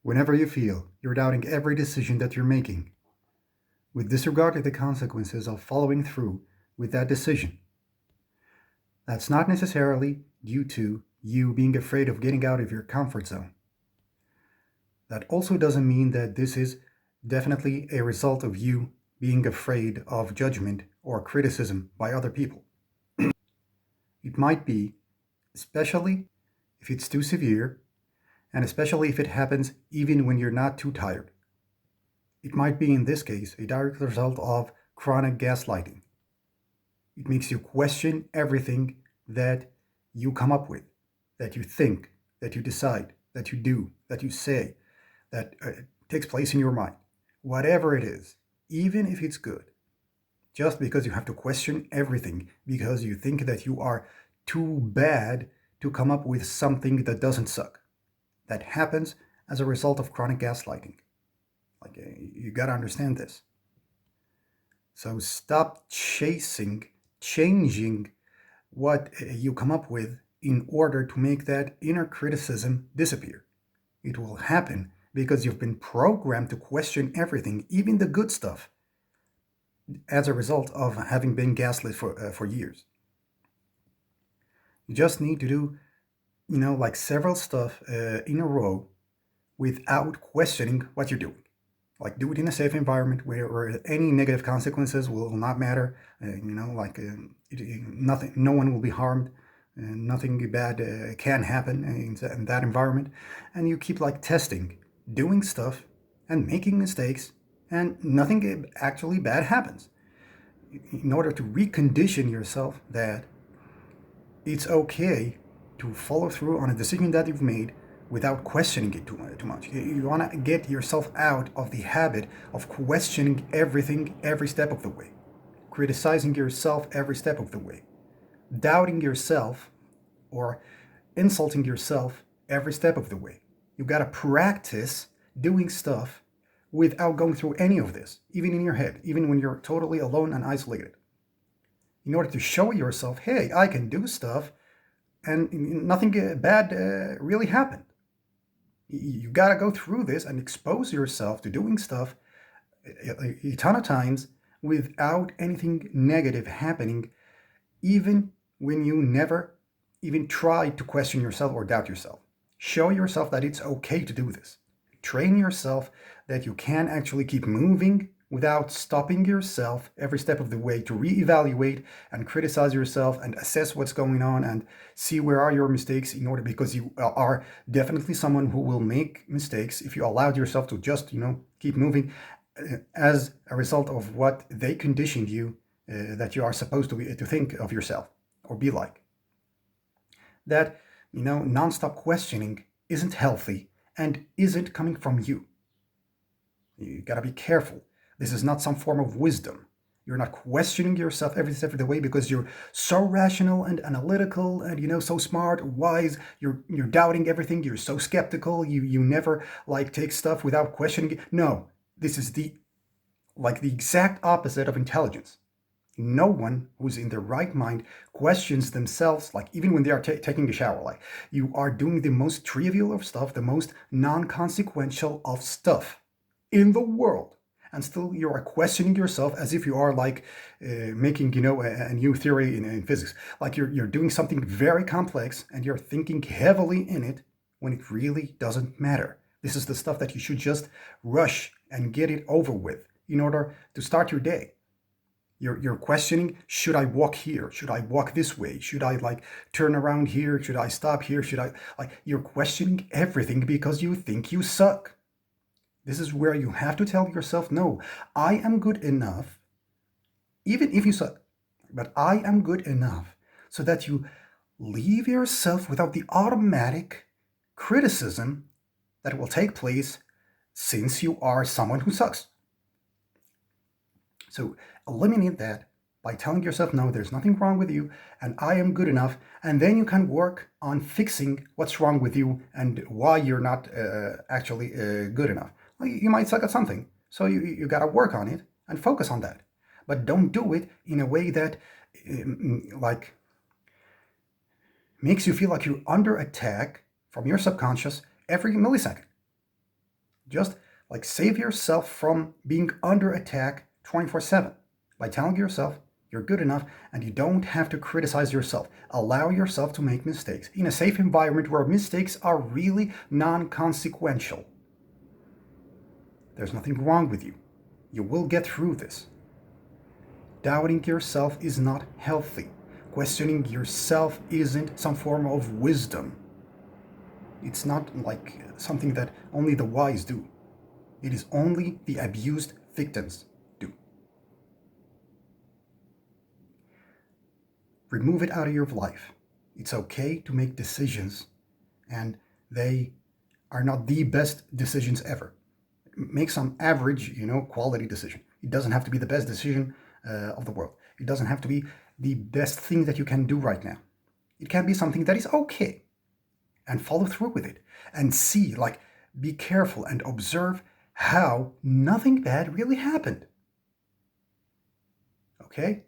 Whenever you feel you're doubting every decision that you're making, with disregard to the consequences of following through with that decision, that's not necessarily due to you being afraid of getting out of your comfort zone. That also doesn't mean that this is definitely a result of you being afraid of judgment or criticism by other people. It might be, especially if it's too severe, and especially if it happens even when you're not too tired. It might be, in this case, a direct result of chronic gaslighting. It makes you question everything that you come up with, that you think, that you decide, that you do, that you say, that takes place in your mind. Whatever it is, even if it's good, just because you have to question everything because you think that you are too bad to come up with something that doesn't suck. That happens as a result of chronic gaslighting. You gotta understand this. So stop changing what you come up with in order to make that inner criticism disappear. It will happen because you've been programmed to question everything, even the good stuff, as a result of having been gaslit for years. You just need to do, like several stuff in a row without questioning what you're doing. Like, do it in a safe environment where any negative consequences will not matter. Nothing, no one will be harmed. Nothing bad can happen in that environment. And you keep like testing, doing stuff, and making mistakes, and nothing actually bad happens. In order to recondition yourself that it's okay to follow through on a decision that you've made without questioning it too much. You want to get yourself out of the habit of questioning everything every step of the way, criticizing yourself every step of the way, doubting yourself or insulting yourself every step of the way. You got to practice doing stuff without going through any of this, even in your head, even when you're totally alone and isolated. In order to show yourself, hey, I can do stuff and nothing bad really happened. You got to go through this and expose yourself to doing stuff a ton of times without anything negative happening, even when you never even try to question yourself or doubt yourself. Show yourself that it's okay to do this. Train yourself that you can actually keep moving without stopping yourself every step of the way to reevaluate and criticize yourself and assess what's going on and see where are your mistakes, in order, because you are definitely someone who will make mistakes if you allowed yourself to just keep moving as a result of what they conditioned you that you are supposed to think of yourself or be like. That nonstop questioning isn't healthy and isn't coming from you. You gotta be careful. This is not some form of wisdom. You're not questioning yourself every step of the way because you're so rational and analytical and so smart, wise. You're doubting everything. You're so skeptical. You never take stuff without questioning it. No, this is the exact opposite of intelligence. No one who's in their right mind questions themselves, even when they are taking a shower. You are doing the most trivial of stuff, the most non-consequential of stuff in the world, and still you are questioning yourself as if you are making a new theory in physics. You're doing something very complex and you're thinking heavily in it when it really doesn't matter. This is the stuff that you should just rush and get it over with in order to start your day. You're questioning, should I walk here? Should I walk this way? Should I turn around here? Should I stop here? Should I you're questioning everything because you think you suck. This is where you have to tell yourself, no, I am good enough, even if you suck, but I am good enough, so that you leave yourself without the automatic criticism that will take place since you are someone who sucks. So eliminate that by telling yourself, no, there's nothing wrong with you, and I am good enough, and then you can work on fixing what's wrong with you and why you're not actually good enough. You might suck at something, so you got to work on it and focus on that. But don't do it in a way that makes you feel like you're under attack from your subconscious every millisecond. Just like save yourself from being under attack 24/7 by telling yourself you're good enough and you don't have to criticize yourself. Allow yourself to make mistakes in a safe environment where mistakes are really non-consequential. There's nothing wrong with you. You will get through this. Doubting yourself is not healthy. Questioning yourself isn't some form of wisdom. It's not like something that only the wise do. It is only the abused victims do. Remove it out of your life. It's okay to make decisions, and they are not the best decisions ever. Make some average, quality decision. It doesn't have to be the best decision of the world. It doesn't have to be the best thing that you can do right now. It can be something that is okay, and follow through with it and see, be careful and observe how nothing bad really happened. Okay?